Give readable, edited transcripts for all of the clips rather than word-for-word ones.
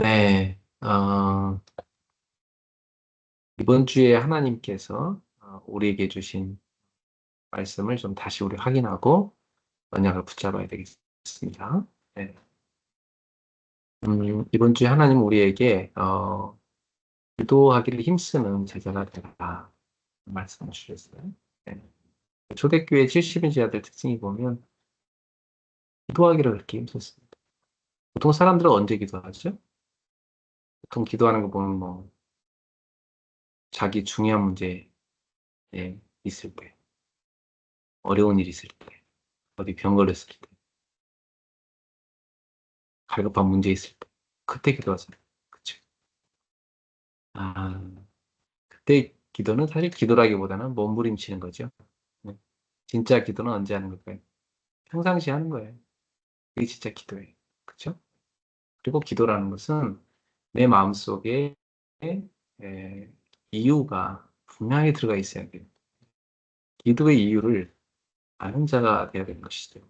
네, 이번 주에 하나님께서 우리에게 주신 말씀을 좀 다시 우리 확인하고 언약을 붙잡아야 되겠습니다. 네. 이번 주에 하나님 우리에게 기도하기를 힘쓰는 제자가 되라 말씀을 주셨어요. 네. 초대교회 70인제자들 특징이 보면 기도하기를 그렇게 힘썼습니다. 보통 사람들은 언제 기도하죠? 보통 기도하는 거 보면 뭐 자기 중요한 문제에 있을 때, 어려운 일 있을 때, 어디 병 걸렸을 때, 갈급한 문제 있을 때, 그때 기도하잖아요. 그쵸? 아, 그때 기도는 사실 기도라기보다는 몸부림치는 거죠. 네. 진짜 기도는 언제 하는 걸까요? 평상시 하는 거예요. 그게 진짜 기도예요. 그쵸? 그리고 기도라는 것은 내 마음속에 에, 이유가 분명히 들어가 있어야 돼요. 기도의 이유를 아는 자가 되어야 되는 것이죠.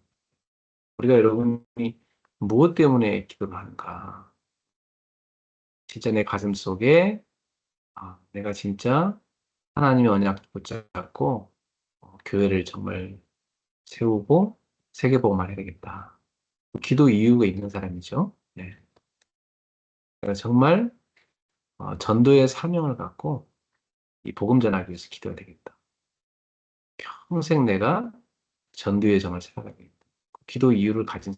우리가 여러분이 무엇 때문에 기도를 하는가? 진짜 내 가슴 속에 내가 진짜 하나님의 언약 붙잡고 교회를 정말 세우고 세계복음을 해야 되겠다. 기도 이유가 있는 사람이죠. 네. 내가 정말 전도의 사명을 갖고 이 복음 전하기 위해서 기도해야 되겠다. 평생 내가 전도의 정을 살아가겠다. 기도 이유를 가진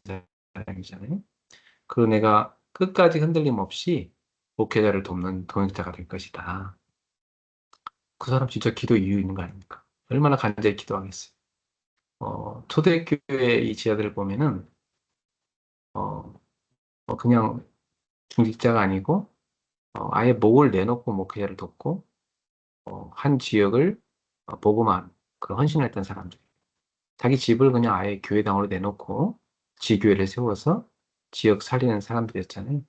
사람이잖아요. 그리고 내가 끝까지 흔들림 없이 목회자를 돕는 동역자가 될 것이다. 그 사람 진짜 기도 이유 있는 거 아닙니까? 얼마나 간절히 기도하겠어요. 초대교회 이 지하들을 보면은 어, 그냥 중직자가 아니고 아예 목을 내놓고 목회자를 돕고 한 지역을 복음한 그 헌신했던 사람들. 자기 집을 그냥 아예 교회당으로 내놓고 지교회를 세워서 지역 살리는 사람들이었잖아요.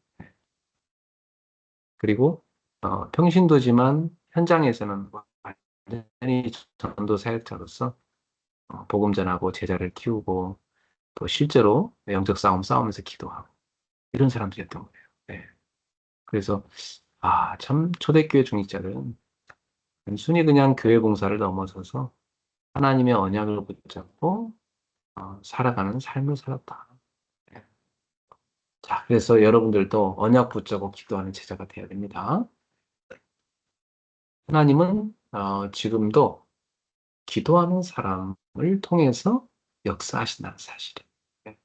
그리고 평신도지만 현장에서는 완전히 전도 사역자로서 복음 전하고 제자를 키우고 또 실제로 영적 싸움 싸우면서 기도하고 이런 사람들이었던 거예요. 네. 그래서 참 초대교회 중직자들은 단순히 그냥 교회 봉사를 넘어서서 하나님의 언약을 붙잡고 살아가는 삶을 살았다. 네. 자, 그래서 여러분들도 언약 붙잡고 기도하는 제자가 되어야 됩니다. 하나님은 지금도 기도하는 사람을 통해서 역사하신다는 사실이에요. 네.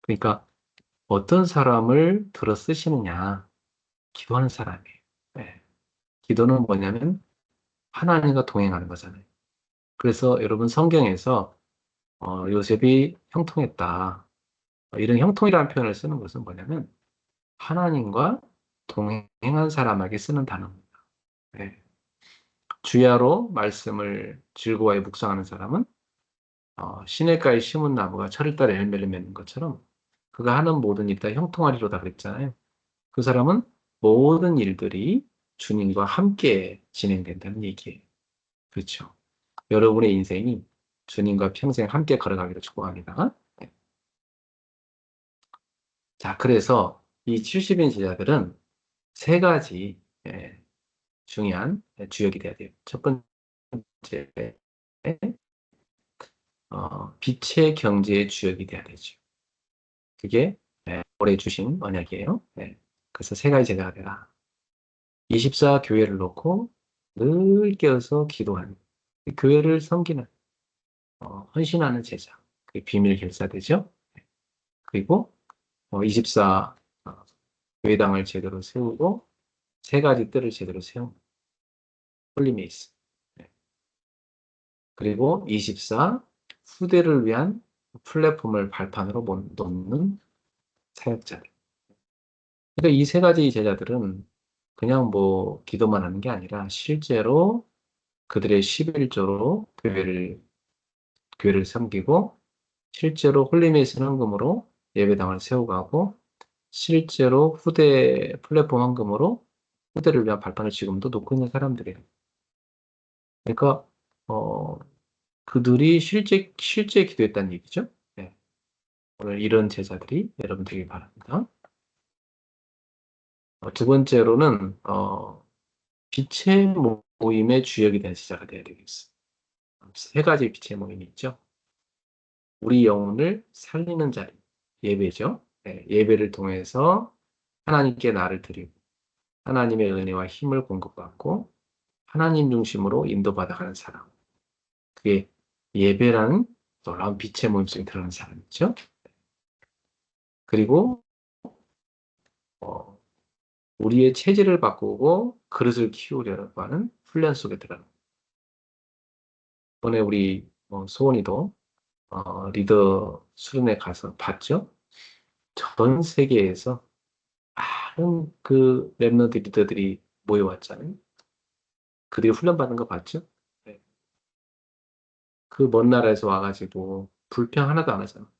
그러니까 어떤 사람을 들어 쓰시느냐, 기도하는 사람이에요. 네. 기도는 뭐냐면 하나님과 동행하는 거잖아요. 그래서 여러분 성경에서 요셉이 형통했다. 이런 형통이라는 표현을 쓰는 것은 뭐냐면 하나님과 동행한 사람에게 쓰는 단어입니다. 네. 주야로 말씀을 즐거워해 묵상하는 사람은 시냇가에 심은 나무가 철을 따라 열매를 맺는 것처럼 그가 하는 모든 일이 다 형통하리로다 그랬잖아요. 그 사람은 모든 일들이 주님과 함께 진행된다는 얘기예요. 그렇죠. 여러분의 인생이 주님과 평생 함께 걸어가기를 축복합니다. 네. 자, 그래서 이 70인 제자들은 세 가지 중요한 주역이 돼야 돼요. 첫 번째, 빛의 경제의 주역이 돼야 되죠. 그게 올해 주신 언약이에요. 네. 그래서 세 가지 제자가 되라. 24 교회를 놓고 늘 깨어서 기도하는 교회를 섬기는 헌신하는 제자. 그게 비밀 결사되죠. 네. 그리고 24 교회당을 제대로 세우고 세 가지 뜰을 제대로 세우는 홀리메이스. 네. 그리고 24 후대를 위한 플랫폼을 발판으로 놓는 사역자들. 그러니까 이 세 가지 제자들은 그냥 뭐 기도만 하는 게 아니라 실제로 그들의 11조로 교회를 섬기고 실제로 홀리메이슨 헌금으로 예배당을 세워가고 실제로 후대 플랫폼 헌금으로 후대를 위한 발판을 지금도 놓고 있는 사람들이에요. 그러니까 어, 그들이 실제 기도했다는 얘기죠. 네. 오늘 이런 제자들이 여러분 되길 바랍니다. 두 번째로는 빛의 모임의 주역이 된 제자가 되어야 되겠어요. 세 가지 빛의 모임이 있죠. 우리 영혼을 살리는 자리, 예배죠. 네, 예배를 통해서 하나님께 나를 드리고 하나님의 은혜와 힘을 공급받고 하나님 중심으로 인도받아가는 사람. 그게 예배라는 놀라운 빛의 모임 속에 들어가는 사람이죠. 그리고 어, 우리의 체질을 바꾸고 그릇을 키우려고 하는 훈련 속에 들어가는. 이번에 우리 소원이도 리더 수련회 가서 봤죠. 전 세계에서 많은 그 랩런트 리더들이 모여왔잖아요. 그들이 훈련받는 거 봤죠? 네. 그 먼 나라에서 와가지고 불평 하나도 안 하잖아.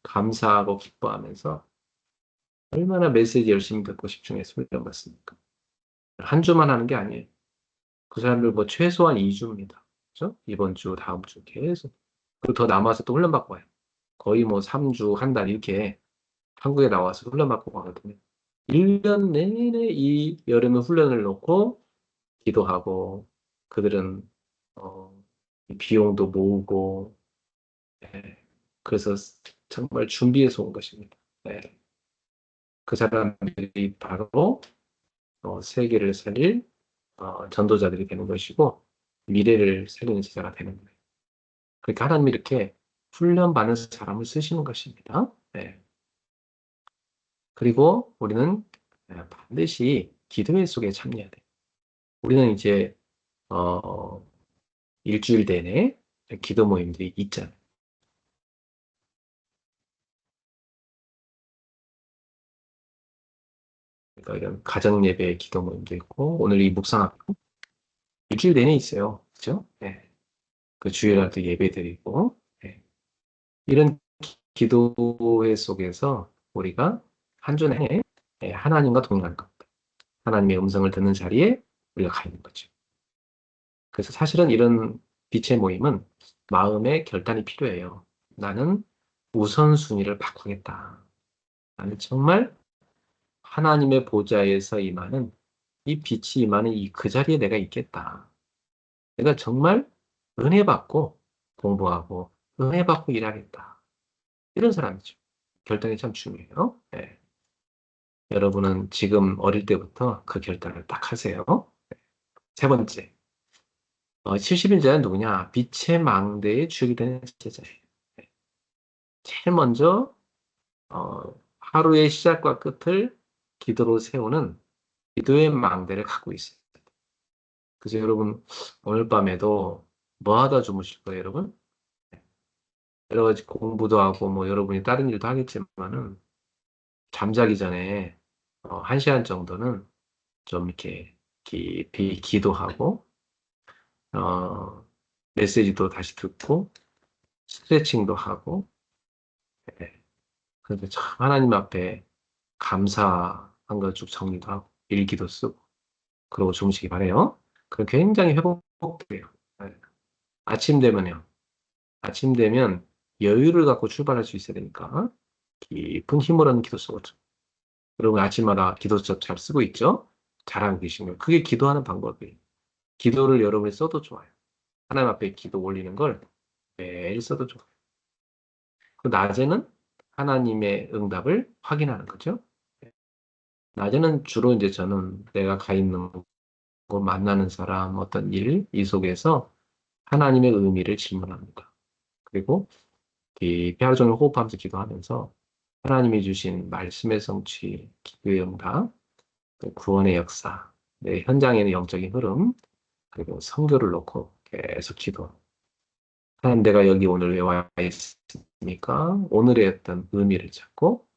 감사하고 기뻐하면서 얼마나 메시지 열심히 듣고 집중해서 훈련받습니까? 한 주만 하는 게 아니에요. 그 사람들 뭐 최소한 2주입니다. 그죠? 이번 주, 다음 주 계속. 그리고 더 남아서 또 훈련받고 와요. 거의 뭐 3주, 한 달 이렇게 한국에 나와서 훈련받고 가거든요. 1년 내내 이 여름에 훈련을 놓고 기도하고 그들은 이 비용도 모으고 예, 그래서 정말 준비해서 온 것입니다. 네. 그 사람들이 바로 세계를 살릴 전도자들이 되는 것이고 미래를 살리는 제자가 되는 거예요. 그러니까 하나님이 이렇게 훈련받는 사람을 쓰시는 것입니다. 네. 그리고 우리는 반드시 기도회 속에 참여해야 돼요. 우리는 이제 어, 일주일 내내 기도 모임들이 있잖아요. 그러니까 이런 가정 예배 기도 모임도 있고 오늘 이 묵상학 일주일 내내 있어요. 그죠? 네. 그 주일날도 예배 드리고 네. 이런 기도회 속에서 우리가 한 주 내내 하나님과 동행하는 겁니다. 하나님의 음성을 듣는 자리에 우리가 가 있는 거죠. 그래서 사실은 이런 빛의 모임은 마음의 결단이 필요해요. 나는 우선순위를 바꾸겠다. 나는 정말 하나님의 보좌에서 임하는 이 빛이 임하는 그 자리에 내가 있겠다. 내가 정말 은혜 받고 공부하고 은혜 받고 일하겠다. 이런 사람이죠. 결단이 참 중요해요. 네. 여러분은 지금 어릴 때부터 그 결단을 딱 하세요. 세 번째, 70인자는 누구냐? 빛의 망대의 주역이 되는 제자예요. 네. 제일 먼저 어, 하루의 시작과 끝을 기도로 세우는 기도의 망대를 갖고 있어요. 그래서 여러분 오늘 밤에도 뭐 하다 주무실 거예요, 여러분? 여러 가지 공부도 하고 뭐 여러분이 다른 일도 하겠지만은 잠자기 전에 1시간 정도는 좀 이렇게 깊이 기도하고 어, 메시지도 다시 듣고 스트레칭도 하고 예. 그래서 참 하나님 앞에 감사한 거 쭉 정리도 하고 일기도 쓰고 그러고 주무시기 바래요. 그럼 굉장히 회복돼요. 예. 아침 되면요. 아침 되면 여유를 갖고 출발할 수 있어야 되니까 깊은 힘을 얻는 기도 쓰거든요. 여러분 아침마다 기도서 잘 쓰고 있죠? 잘하고 계시면 그게 기도하는 방법이에요. 기도를 여러분이 써도 좋아요. 하나님 앞에 기도 올리는 걸 매일 써도 좋아요. 그 낮에는 하나님의 응답을 확인하는 거죠. 낮에는 주로 이제 저는 내가 가 있는 곳, 만나는 사람, 어떤 일, 이 속에서 하나님의 의미를 질문합니다. 그리고 깊이 하루 종일 호흡하면서 기도하면서 하나님이 주신 말씀의 성취, 기도의 응답, 또 구원의 역사, 내 현장에는 영적인 흐름, 그리고 성교를 놓고 계속 기도. 하나님 내가 여기 오늘 왜 와 있습니까? 오늘의 어떤 의미를 찾고,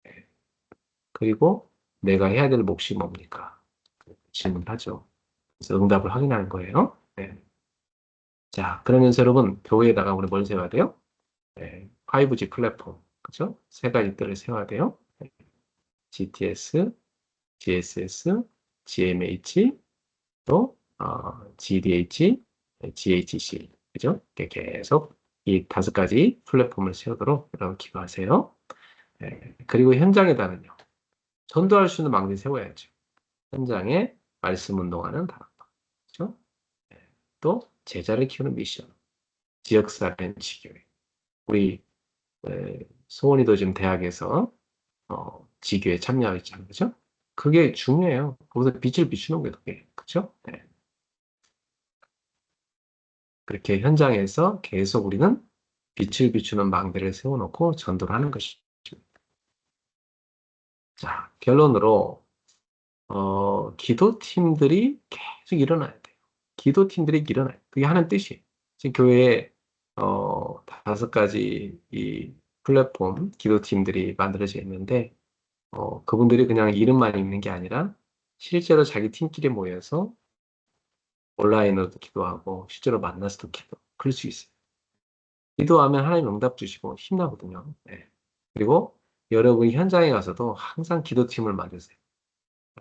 예, 그리고 내가 해야 될 몫이 뭡니까? 질문하죠. 그래서 응답을 확인하는 거예요. 네. 자, 그러면서 여러분, 교회에다가 우리 뭘 세워야 돼요? 네. 5G 플랫폼. 그죠? 세 가지 뜰을 세워야 돼요. 네. GTS, GSS, GMH, 또 GDH, GHC. 그죠? 이렇게 계속 이 5가지 플랫폼을 세우도록 여러분 기도하세요. 네. 그리고 현장에다는요. 전도할 수 있는 망대 세워야죠. 현장에 말씀 운동하는 다락방. 그렇죠? 네. 또 제자를 키우는 미션. 지역사 벤치교회. 우리 소원이도 지금 대학에서 지교에 참여하고 있잖아요. 그죠? 그게 중요해요. 거기서 빛을 비추는 게 그게. 그죠? 네. 그렇게 현장에서 계속 우리는 빛을 비추는 망대를 세워놓고 전도를 하는 것이죠. 자, 결론으로, 기도팀들이 계속 일어나야 돼요. 기도팀들이 일어나요. 그게 하는 뜻이에요. 지금 교회에, 5가지 이 플랫폼 기도팀들이 만들어져 있는데, 그분들이 그냥 이름만 있는 게 아니라 실제로 자기 팀끼리 모여서 온라인으로도 기도하고 실제로 만나서도 기도. 그럴 수 있어요. 기도하면 하나님 응답 주시고 힘나거든요. 네. 그리고 여러분이 현장에 가서도 항상 기도팀을 만드세요.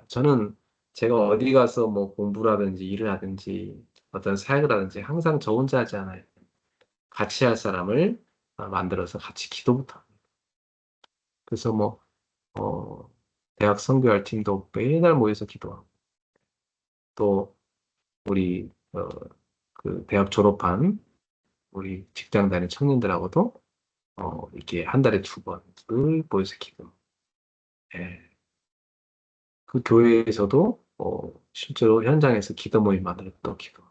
저는 제가 어디 가서 뭐 공부라든지 일을 하든지 어떤 사역을 하든지 항상 저 혼자 하지 않아요. 같이 할 사람을 만들어서 같이 기도부터 합니다. 그래서 뭐, 대학 선교할 팀도 매달 모여서 기도하고 또 우리, 그 대학 졸업한 우리 직장 다니는 청년들하고도 이렇게 한 달에 2번 늘 모여서 기도. 예. 그 교회에서도 실제로 현장에서 기도 모임 만들어 또 기도.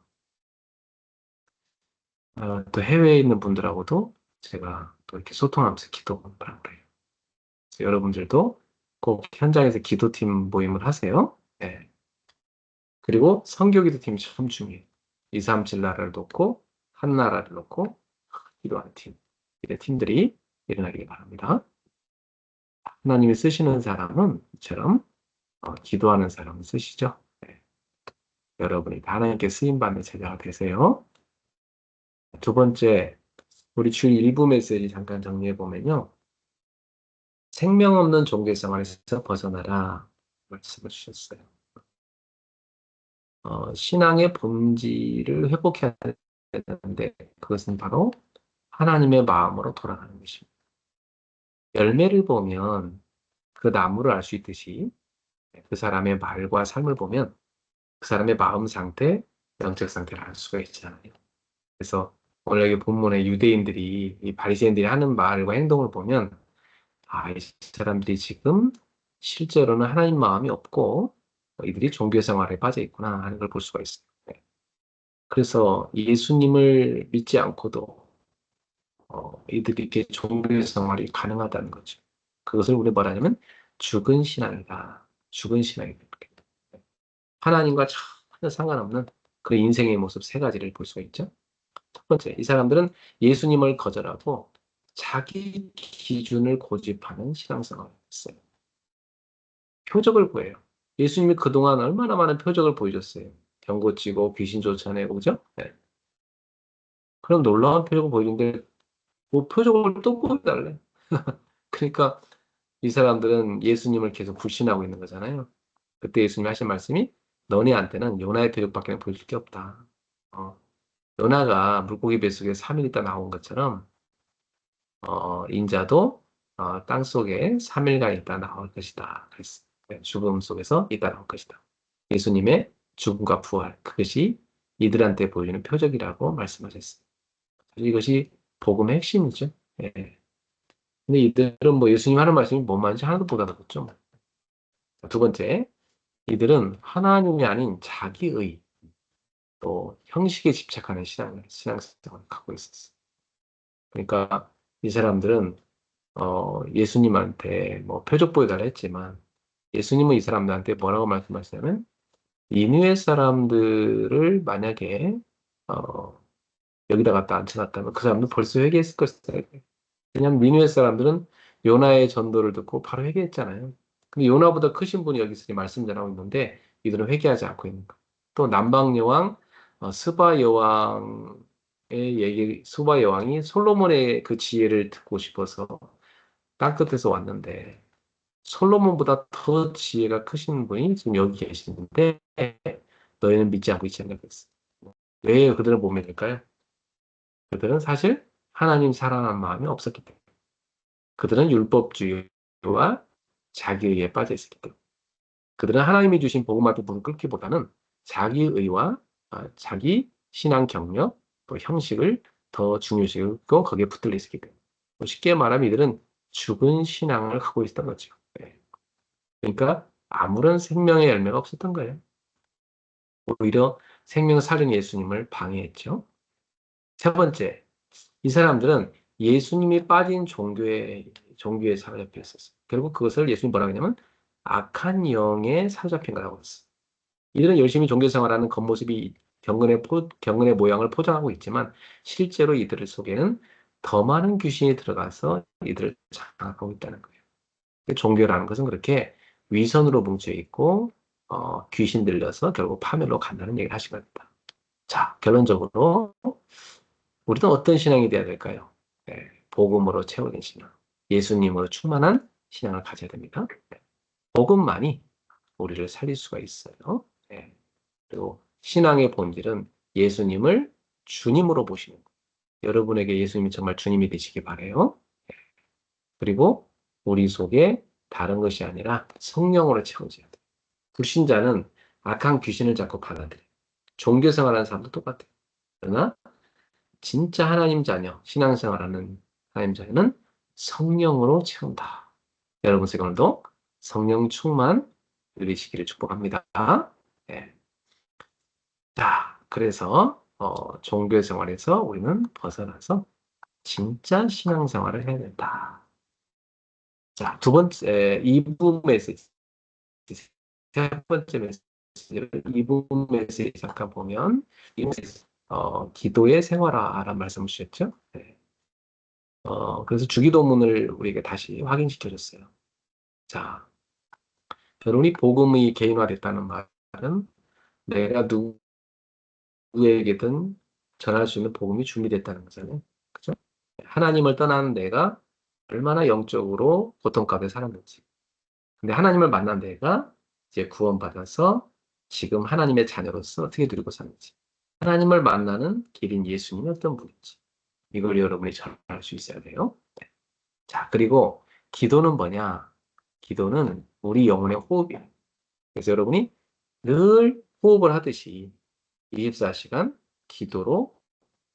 또 해외에 있는 분들하고도 제가 또 이렇게 소통하면서 기도 공부를 그래요. 그래서 여러분들도 꼭 현장에서 기도팀 모임을 하세요. 예. 그리고 선교기도팀이 참 중요해요. 237 나라를 놓고 한 나라를 놓고 기도하는 팀. 이런 팀들이 일어나길 바랍니다. 하나님이 쓰시는 사람은 이처럼 기도하는 사람을 쓰시죠. 네. 여러분이 하나님께 쓰임받는 제자가 되세요. 두 번째, 우리 주일 일부 메시지 잠깐 정리해 보면요. 생명 없는 종교 생활에서 벗어나라 말씀을 주셨어요. 신앙의 본질을 회복해야 되는데 그것은 바로 하나님의 마음으로 돌아가는 것입니다. 열매를 보면 그 나무를 알 수 있듯이 그 사람의 말과 삶을 보면 그 사람의 마음 상태, 영적 상태를 알 수가 있잖아요. 그래서 오늘 여기 본문에 유대인들이, 이 바리새인들이 하는 말과 행동을 보면 이 사람들이 지금 실제로는 하나님 마음이 없고 이들이 종교 생활에 빠져 있구나 하는 걸 볼 수가 있어요. 네. 그래서 예수님을 믿지 않고도 이들이 이렇게 종교 생활이 가능하다는 거죠. 그것을 우리 뭐라냐면 죽은 신앙이다. 죽은 신앙이다. 하나님과 전혀 상관없는 그 인생의 모습 3가지를 볼 수가 있죠. 첫 번째, 이 사람들은 예수님을 거절하고 자기 기준을 고집하는 신앙생활을 했어요. 표적을 구해요. 예수님이 그동안 얼마나 많은 표적을 보여줬어요. 병 고치고 귀신 쫓아내고, 그죠? 네. 그럼 놀라운 표적을 보여주는데, 뭐 표적을 또 보여달래. 그러니까 이 사람들은 예수님을 계속 불신하고 있는 거잖아요. 그때 예수님이 하신 말씀이 너네한테는 요나의 표적밖에 보여줄 게 없다. 어, 요나가 물고기 뱃속에 3일 있다 나온 것처럼 인자도 땅 속에 3일간 있다 나올 것이다. 그랬어요. 네, 죽음 속에서 있다 나올 것이다. 예수님의 죽음과 부활, 그것이 이들한테 보여주는 표적이라고 말씀하셨어요. 이것이 복음의 핵심이죠. 예. 근데 이들은 뭐 예수님 하는 말씀이 뭔 말인지 하나도 못 알아듣죠. 두 번째, 이들은 하나님이 아닌 자기의 또 형식에 집착하는 신앙생활을 갖고 있었어요. 그러니까 이 사람들은 예수님한테 뭐 표적 보여달라 했지만 예수님은 이 사람들한테 뭐라고 말씀하시냐면 니느웨 사람들을 만약에 어, 여기다 갖다 앉혀놨다면 그 사람들 벌써 회개했을 것이다. 왜냐하면 니느웨 사람들은 요나의 전도를 듣고 바로 회개했잖아요. 근데 요나보다 크신 분이 여기 있으니 말씀 전하고 있는데 이들은 회개하지 않고 있는 거예요. 또 남방 여왕 스바 여왕의 얘기, 스바 여왕이 솔로몬의 그 지혜를 듣고 싶어서 땅끝에서 왔는데 솔로몬보다 더 지혜가 크신 분이 지금 여기 계시는데 너희는 믿지 않고 있지 않냐고 했어요. 왜 그들을 못 믿을까요? 그들은 사실 하나님 사랑하는 마음이 없었기 때문에 그들은 율법주의와 자기의에 빠져 있었기 때문에. 그들은 하나님이 주신 복음 앞에 무릎 꿇기보다는 자기의와 자기 신앙 경력, 또 형식을 더 중요시하고 거기에 붙들려 있었기 때문에. 쉽게 말하면 이들은 죽은 신앙을 하고 있었던 거죠. 네. 그러니까 아무런 생명의 열매가 없었던 거예요. 오히려 생명 살인 예수님을 방해했죠. 세 번째, 이 사람들은 예수님이 빠진 종교에 사로잡혀 있었어요. 결국 그것을 예수님이 뭐라고 했냐면 악한 영에 사로잡힌 거라고 했어요. 이들은 열심히 종교 생활하는 겉모습이 경건의 모양을 포장하고 있지만 실제로 이들 속에는 더 많은 귀신이 들어가서 이들을 장악하고 있다는 거예요. 종교라는 것은 그렇게 위선으로 뭉쳐 있고 귀신 들려서 결국 파멸로 간다는 얘기를 하신 겁니다. 자, 결론적으로 우리는 어떤 신앙이 되어야 될까요? 네, 복음으로 채워진 신앙, 예수님으로 충만한 신앙을 가져야 됩니다. 네, 복음만이 우리를 살릴 수가 있어요. 네, 그리고 신앙의 본질은 예수님을 주님으로 보시는 거예요. 여러분에게 예수님이 정말 주님이 되시기 바라요. 네, 그리고 우리 속에 다른 것이 아니라 성령으로 채워져야 돼요. 불신자는 악한 귀신을 자꾸 받아들여요. 종교 생활하는 사람도 똑같아요. 그러나 진짜 하나님 자녀, 신앙생활하는 하나님 자녀는 성령으로 채운다. 여러분 오늘도 성령 충만 누리시기를 축복합니다. 네. 자, 그래서 종교 생활에서 우리는 벗어나서 진짜 신앙생활을 해야 된다. 자, 두 번째 2부 메시지, 세 번째 메시지를 2부 메시지 잠깐 보면 기도의 생활화라는 말씀을 주셨죠. 네. 그래서 주기도문을 우리에게 다시 확인시켜 줬어요. 자, 여러분이 복음이 개인화됐다는 말은 내가 누구에게든 전할 수 있는 복음이 준비됐다는 거잖아요. 그죠? 하나님을 떠난 내가 얼마나 영적으로 고통 가운데 살았는지. 근데 하나님을 만난 내가 이제 구원받아서 지금 하나님의 자녀로서 어떻게 누리고 사는지. 하나님을 만나는 길인 예수님이 어떤 분인지. 이걸 여러분이 전할 수 있어야 돼요. 자, 그리고 기도는 뭐냐? 기도는 우리 영혼의 호흡이에요. 그래서 여러분이 늘 호흡을 하듯이 24시간 기도로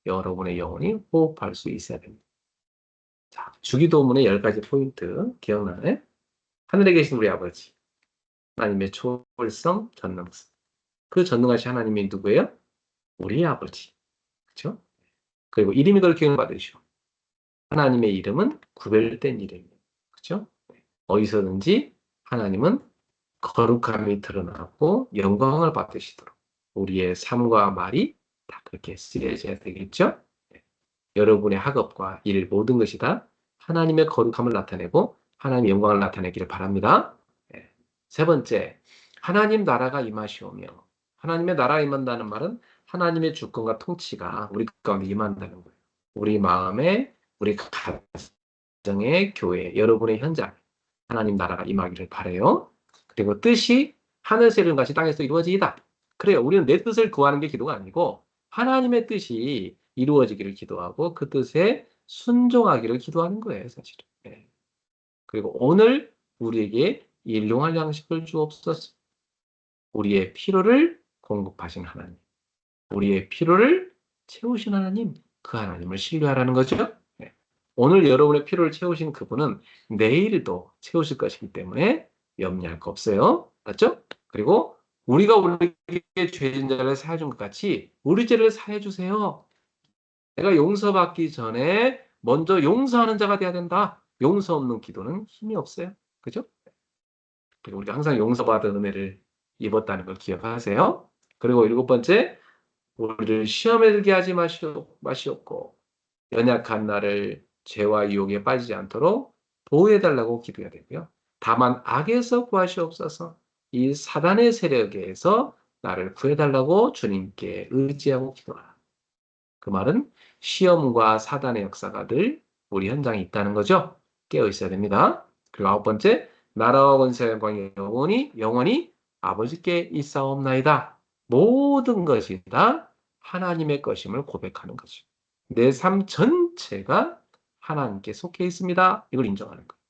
여러분의 영혼이 호흡할 수 있어야 됩니다. 자, 주기도문의 10가지 포인트 기억나네? 하늘에 계신 우리 아버지, 하나님의 초월성, 전능성. 그 전능하신 하나님이 누구예요? 우리 아버지. 그렇죠? 그리고 이름이 그렇게 받으시오. 하나님의 이름은 구별된 이름이에요. 그렇죠? 어디서든지 하나님은 거룩함이 드러나고 영광을 받으시도록 우리의 삶과 말이 다 그렇게 쓰여져야 되겠죠? 네. 여러분의 학업과 일 모든 것이 다 하나님의 거룩함을 나타내고 하나님의 영광을 나타내기를 바랍니다. 네. 세 번째, 하나님 나라가 임하시오며 하나님의 나라가 임한다는 말은 하나님의 주권과 통치가 우리 가운데 임한다는 거예요. 우리 마음에, 우리 가정의 교회, 여러분의 현장 하나님 나라가 임하기를 바라요. 그리고 뜻이 하늘에서 이루는 것이 땅에서 이루어지이다. 그래요. 우리는 내 뜻을 구하는 게 기도가 아니고 하나님의 뜻이 이루어지기를 기도하고 그 뜻에 순종하기를 기도하는 거예요, 사실은. 네. 그리고 오늘 우리에게 일용할 양식을 주옵소서. 우리의 필요를 공급하신 하나님, 우리의 필요를 채우신 하나님, 그 하나님을 신뢰하라는 거죠. 네. 오늘 여러분의 필요를 채우신 그분은 내일도 채우실 것이기 때문에 염려할 거 없어요. 맞죠? 그리고 우리가 우리에게 죄진 자를 사해 준 것 같이 우리 죄를 사해 주세요. 내가 용서받기 전에 먼저 용서하는 자가 돼야 된다. 용서 없는 기도는 힘이 없어요. 그죠? 그리고 우리가 항상 용서받은 은혜를 입었다는 걸 기억하세요. 그리고 일곱 번째, 우리를 시험에 들게 하지 마시옵고 연약한 나를 죄와 유혹에 빠지지 않도록 보호해달라고 기도해야 되고요. 다만 악에서 구하시옵소서. 이 사단의 세력에서 나를 구해달라고 주님께 의지하고 기도하라. 그 말은 시험과 사단의 역사가 늘 우리 현장에 있다는 거죠. 깨어 있어야 됩니다. 그리고 아홉 번째, 나라와 권세와 영광이 영원히 아버지께 있사옵나이다. 모든 것이 다 하나님의 것임을 고백하는 거죠. 내 삶 전체가 하나님께 속해 있습니다. 이걸 인정하는 거예요.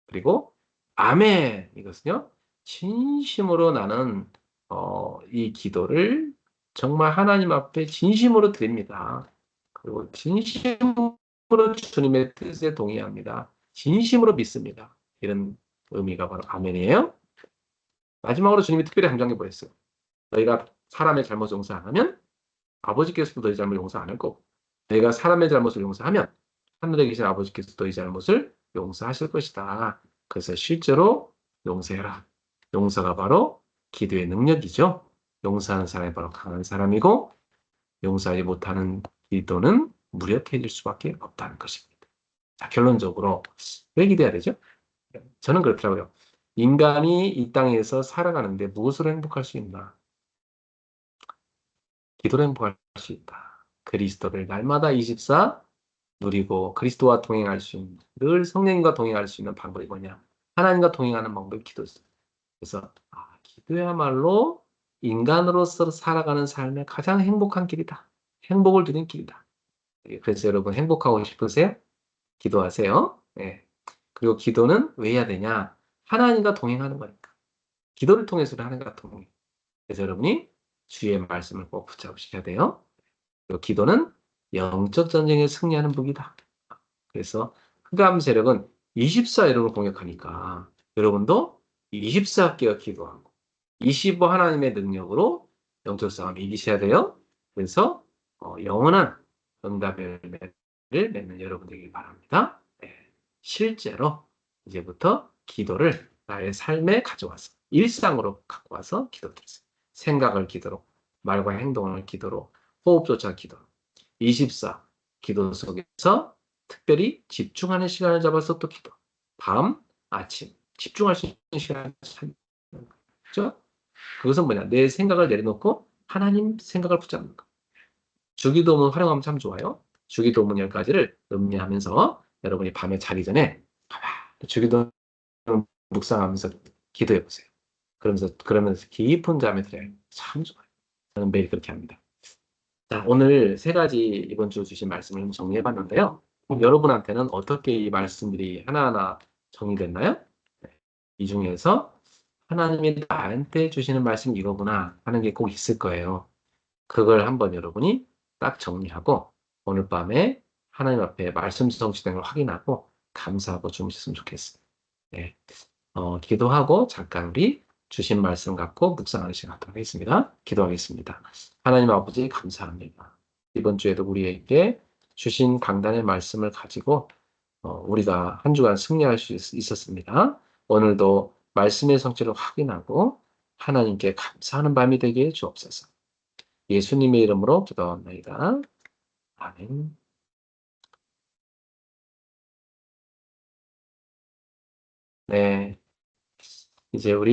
그리고 아멘. 이것은요. 진심으로 나는 이 기도를 정말 하나님 앞에 진심으로 드립니다. 그리고 진심으로 주님의 뜻에 동의합니다. 진심으로 믿습니다. 이런 의미가 바로 아멘이에요. 마지막으로 주님이 특별히 강조한 게 뭐였어요? 너희가 사람의 잘못을 용서 안 하면 아버지께서도 너희 잘못을 용서 안 할 거고, 너희가 사람의 잘못을 용서하면 하늘에 계신 아버지께서 너희 잘못을 용서하실 것이다. 그래서 실제로 용서해라. 용서가 바로 기도의 능력이죠. 용서하는 사람이 바로 강한 사람이고, 용서하지 못하는 기도는 무력해질 수밖에 없다는 것입니다. 자, 결론적으로 왜 기도해야 되죠? 저는 그렇더라고요. 인간이 이 땅에서 살아가는데 무엇으로 행복할 수 있나? 기도로 행복할 수 있다. 그리스도를 날마다 24 누리고 그리스도와 동행할 수 있는, 늘 성령님과 동행할 수 있는 방법이 뭐냐? 하나님과 동행하는 방법이 기도였어요. 그래서 기도야말로 인간으로서 살아가는 삶의 가장 행복한 길이다. 행복을 누리는 길이다. 그래서 여러분 행복하고 싶으세요? 기도하세요. 예. 그리고 기도는 왜 해야 되냐? 하나님과 동행하는 거니까. 기도를 통해서 하나님과 동행. 그래서 여러분이 주의 말씀을 꼭 붙잡으셔야 돼요. 그리고 기도는 영적 전쟁에 승리하는 무기다. 그래서 흑암 세력은 24 여러분을 공격하니까 여러분도 24 깨어 기도하고 25 하나님의 능력으로 영적 싸움 이기셔야 돼요. 그래서 영원한 응답의 열매를 맺는 여러분 되길 바랍니다. 네. 실제로 이제부터 기도를 나의 삶에 가져와서 일상으로 갖고 와서 기도드리세요. 생각을 기도로, 말과 행동을 기도로, 호흡조차 기도로. 24 기도 속에서 특별히 집중하는 시간을 잡아서 또 기도. 밤, 아침 집중할 수 있는 시간을 찾는 거죠. 그것은 뭐냐? 내 생각을 내려놓고 하나님 생각을 붙잡는 거. 주기도문 활용하면 참 좋아요. 주기도문 10가지를 음미하면서 여러분이 밤에 자기 전에 주기도문 묵상하면서 기도해 보세요. 그러면서 깊은 잠에 들어요. 참 좋아요. 저는 매일 그렇게 합니다. 자, 오늘 3가지 이번 주 주신 말씀을 정리해 봤는데요. 여러분한테는 어떻게 이 말씀들이 하나하나 정리됐나요? 네. 이 중에서 하나님이 나한테 주시는 말씀이 이거구나 하는 게 꼭 있을 거예요. 그걸 한번 여러분이 딱 정리하고 오늘 밤에 하나님 앞에 말씀 성취된 걸 확인하고 감사하고 주무셨으면 좋겠어요. 네. 기도하고 잠깐 우리 주신 말씀 갖고 묵상하는 시간 갖도록 하겠습니다. 기도하겠습니다. 하나님 아버지 감사합니다. 이번 주에도 우리에게 주신 강단의 말씀을 가지고 우리가 한 주간 승리할 수 있었습니다. 오늘도 말씀의 성취를 확인하고 하나님께 감사하는 밤이 되게 해 주옵소서. 예수님의 이름으로 기도합니다. 아멘. 네, 이제 우리